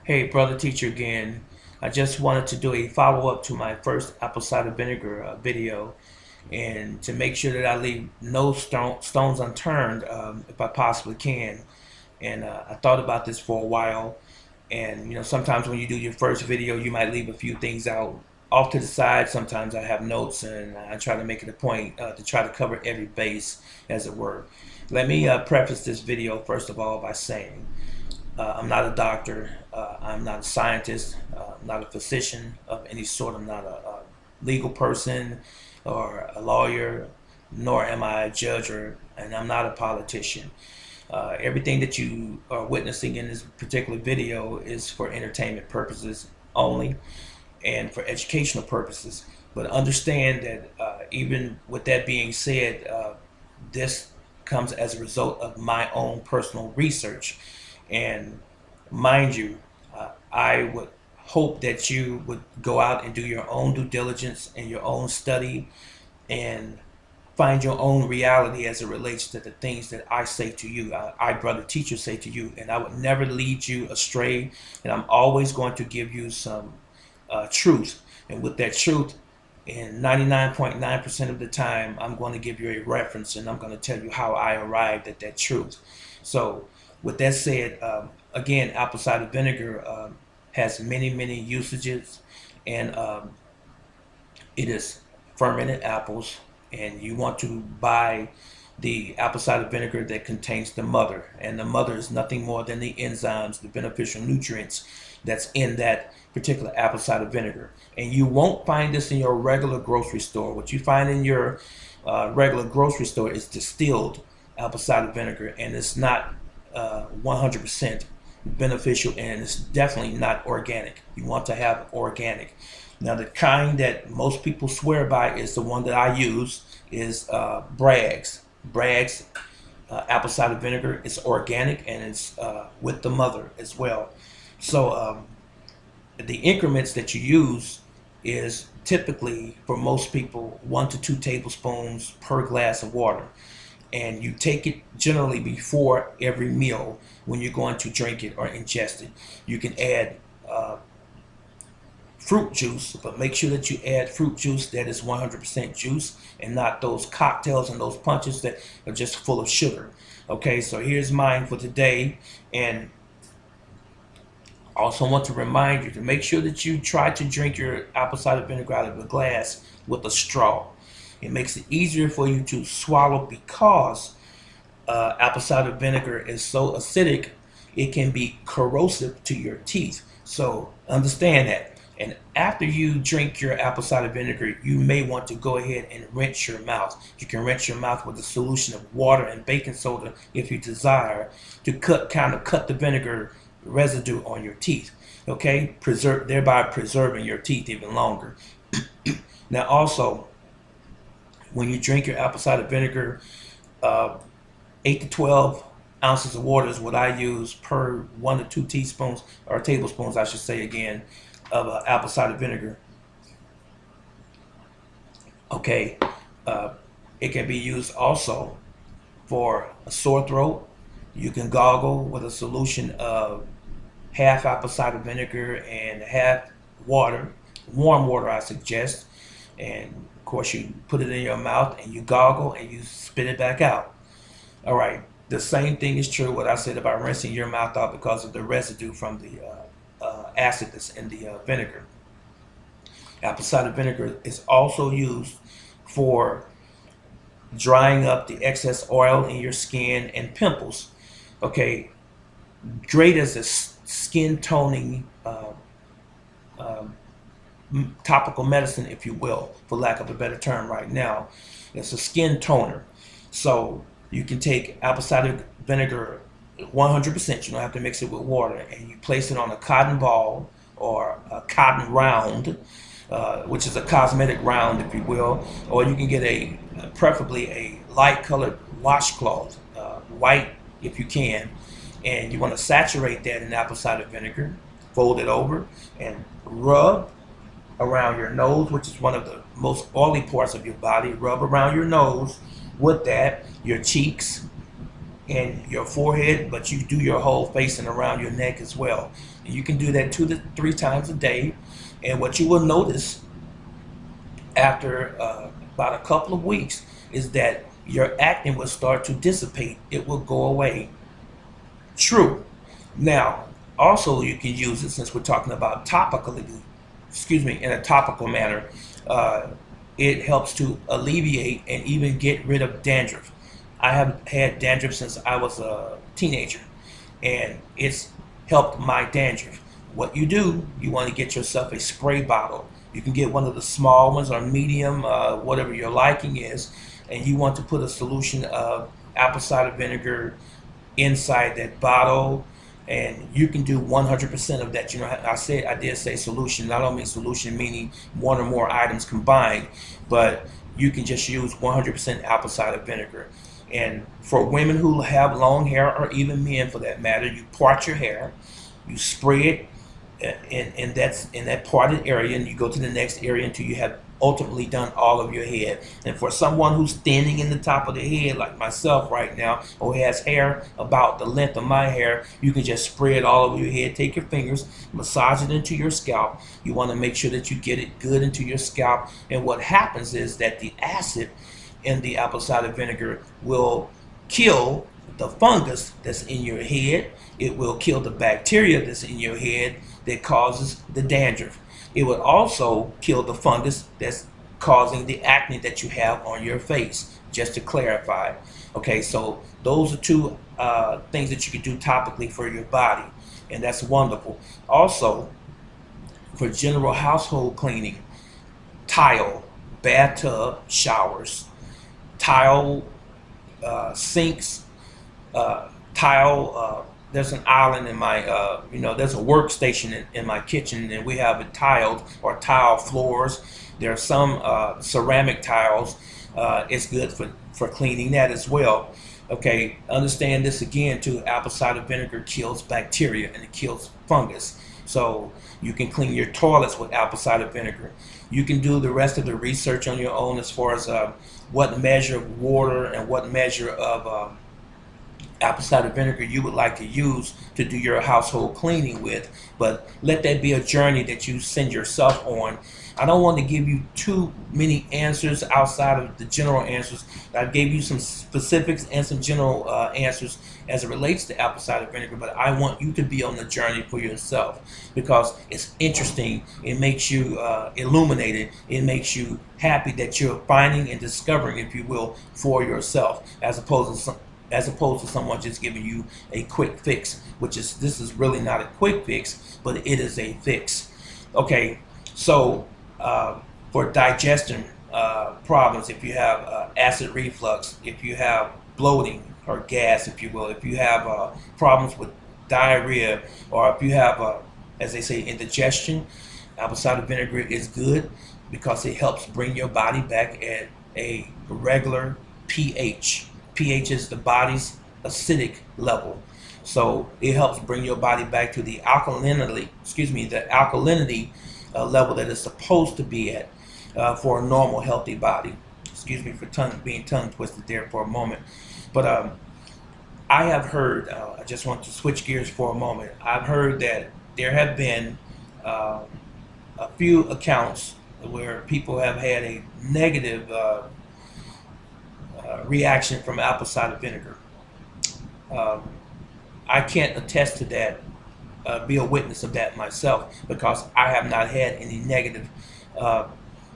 Hey, brother teacher again. I just wanted to do a follow-up to my first apple cider vinegar video and to make sure that I leave no stones unturned if I possibly can. And I thought about this for a while. And, sometimes when you do your first video, you might leave a few things out off to the side. Sometimes I have notes and I try to make it a point to try to cover every base, as it were. Let me preface this video, first of all, by saying I'm not a doctor. I'm not a scientist. I'm not a physician of any sort. I'm not a legal person or a lawyer, nor am I a judge, and I'm not a politician. Everything that you are witnessing in this particular video is for entertainment purposes only and for educational purposes. But understand that even with that being said, this comes as a result of my own personal research. And mind you, I would hope that you would go out and do your own due diligence and your own study and find your own reality as it relates to the things that I say to you, I brother teacher say to you, and I would never lead you astray, and I'm always going to give you some truth, and with that truth, in 99.9% of the time, I'm going to give you a reference, and I'm going to tell you how I arrived at that truth. So, with that said, again, apple cider vinegar has many usages, and it is fermented apples, and you want to buy the apple cider vinegar that contains the mother, and the mother is nothing more than the enzymes, the beneficial nutrients that's in that particular apple cider vinegar. And you won't find this in your regular grocery store. What you find in your regular grocery store is distilled apple cider vinegar, and it's not 100% beneficial, and it's definitely not organic. You want to have organic. Now, the kind that most people swear by is the one that I use is Bragg's. Bragg's apple cider vinegar. It's organic, and it's with the mother as well. So the increments that you use is typically, for most people, 1 to 2 tablespoons per glass of water. And you take it generally before every meal when you're going to drink it or ingest it. You can add fruit juice, but make sure that you add fruit juice that is 100% juice and not those cocktails and those punches that are just full of sugar. Okay, so here's mine for today. And also want to remind you to make sure that you try to drink your apple cider vinegar out of a glass with a straw. It makes it easier for you to swallow because apple cider vinegar is so acidic, it can be corrosive to your teeth. So understand that. And after you drink your apple cider vinegar, you may want to go ahead and rinse your mouth. You can rinse your mouth with a solution of water and baking soda if you desire to kind of cut the vinegar residue on your teeth. Okay, thereby preserving your teeth even longer. Now, also, when you drink your apple cider vinegar, 8 to 12 ounces of water is what I use per 1 to 2 teaspoons, or tablespoons, I should say again, of apple cider vinegar. Okay, it can be used also for a sore throat. You can gargle with a solution of half apple cider vinegar and half water, warm water I suggest. And of course you put it in your mouth and you gargle and you spit it back out. All right, the same thing is true what I said about rinsing your mouth out because of the residue from the acid that's in the vinegar. Apple cider vinegar is also used for drying up the excess oil in your skin and pimples. Okay, great as a skin toning topical medicine, if you will, for lack of a better term right now. It's a skin toner. So you can take apple cider vinegar 100%, you don't have to mix it with water, and you place it on a cotton ball or a cotton round, which is a cosmetic round, if you will, or you can get preferably a light colored washcloth, white if you can, and you want to saturate that in apple cider vinegar, fold it over, and rub around your nose, which is one of the most oily parts of your body. Rub around your nose with that, your cheeks, and your forehead, but you do your whole face and around your neck as well. And you can do that 2 to 3 times a day. And what you will notice after about a couple of weeks is that your acne will start to dissipate. It will go away. True. Now, also you can use it, since we're talking about topically, in a topical manner. Uh, it helps to alleviate and even get rid of dandruff. I have had dandruff since I was a teenager, and it's helped my dandruff. What you do, you want to get yourself a spray bottle. You can get one of the small ones or medium, whatever your liking is, and you want to put a solution of apple cider vinegar inside that bottle, and you can do 100% of that. I did say solution. I don't mean solution meaning one or more items combined, but you can just use 100% apple cider vinegar. And for women who have long hair, or even men for that matter, you part your hair, you spray it in that parted area, and you go to the next area until you have ultimately done all of your head. And for someone who's standing in the top of the head, like myself right now, or has hair about the length of my hair, you can just spray it all over your head. Take your fingers, massage it into your scalp. You want to make sure that you get it good into your scalp. And what happens is that the acid in the apple cider vinegar will kill the fungus that's in your head. It will kill the bacteria that's in your head that causes the dandruff. It will also kill the fungus that's causing the acne that you have on your face, just to clarify. Okay, so those are two things that you can do topically for your body, and that's wonderful. Also, for general household cleaning, tile, bathtub, showers, tile, sinks, tile. There's an island in my, there's a workstation in my kitchen, and we have it tiled, or tile floors. There are some ceramic tiles. It's good for cleaning that as well. Okay, understand this again too. Apple cider vinegar kills bacteria and it kills fungus. So you can clean your toilets with apple cider vinegar. You can do the rest of the research on your own as far as what measure of water and what measure of apple cider vinegar you would like to use to do your household cleaning with, but let that be a journey that you send yourself on. I don't want to give you too many answers outside of the general answers. I gave you some specifics and some general answers as it relates to apple cider vinegar, but I want you to be on the journey for yourself, because it's interesting. It makes you illuminated. It makes you happy that you're finding and discovering, if you will, for yourself, as opposed to someone just giving you a quick fix, this is really not a quick fix, but it is a fix. Okay, so for digestion problems, if you have acid reflux, if you have bloating or gas, if you will, if you have problems with diarrhea, or if you have, as they say, indigestion, apple cider vinegar is good because it helps bring your body back at a regular pH. pH is the body's acidic level. So it helps bring your body back to the alkalinity, level that it's supposed to be at for a normal, healthy body. Excuse me for being tongue twisted there for a moment. But I have heard, I just want to switch gears for a moment. I've heard that there have been a few accounts where people have had a negative reaction from apple cider vinegar. I can't attest to that, be a witness of that myself, because I have not had any negative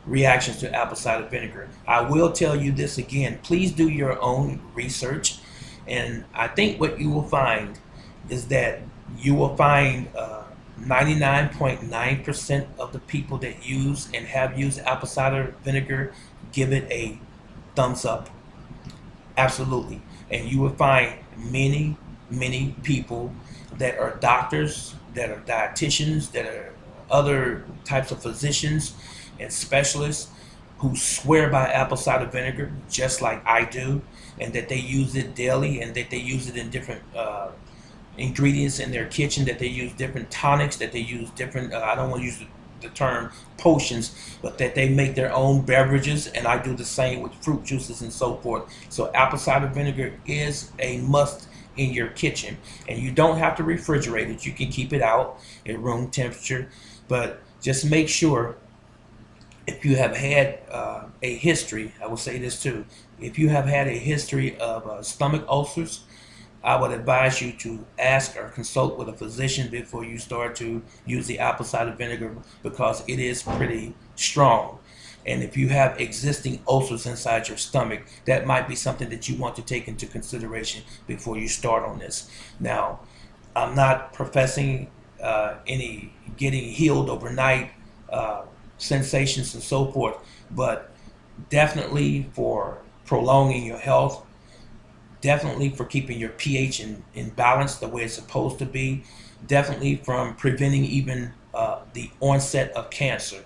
reactions to apple cider vinegar. I will tell you this again, please do your own research, and I think what you will find is that you will find 99.9% of the people that use and have used apple cider vinegar give it a thumbs up. Absolutely. And you will find many people that are doctors, that are dietitians, that are other types of physicians and specialists who swear by apple cider vinegar, just like I do, and that they use it daily, and that they use it in different ingredients in their kitchen, that they use different tonics, that they use different, I don't want to use the term potions, but that they make their own beverages, and I do the same with fruit juices and so forth. So apple cider vinegar is a must in your kitchen, and you don't have to refrigerate it. You can keep it out at room temperature, but just make sure, if you have had a history, I will say this too, if you have had a history of stomach ulcers, I would advise you to ask or consult with a physician before you start to use the apple cider vinegar, because it is pretty strong. And if you have existing ulcers inside your stomach, that might be something that you want to take into consideration before you start on this. Now, I'm not professing any getting healed overnight sensations and so forth, but definitely for prolonging your health, definitely for keeping your pH in balance the way it's supposed to be, definitely from preventing even the onset of cancer.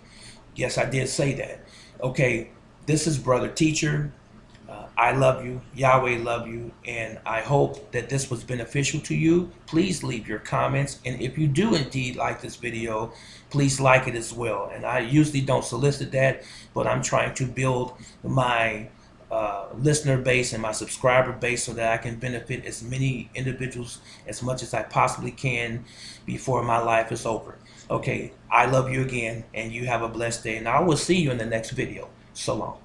Yes, I did say that. Okay, this is Brother Teacher. I love you, Yahweh love you, and I hope that this was beneficial to you. Please leave your comments, and if you do indeed like this video, please like it as well. And I usually don't solicit that, but I'm trying to build my listener base and my subscriber base so that I can benefit as many individuals as much as I possibly can before my life is over. Okay, I love you again, and you have a blessed day, and I will see you in the next video. So long.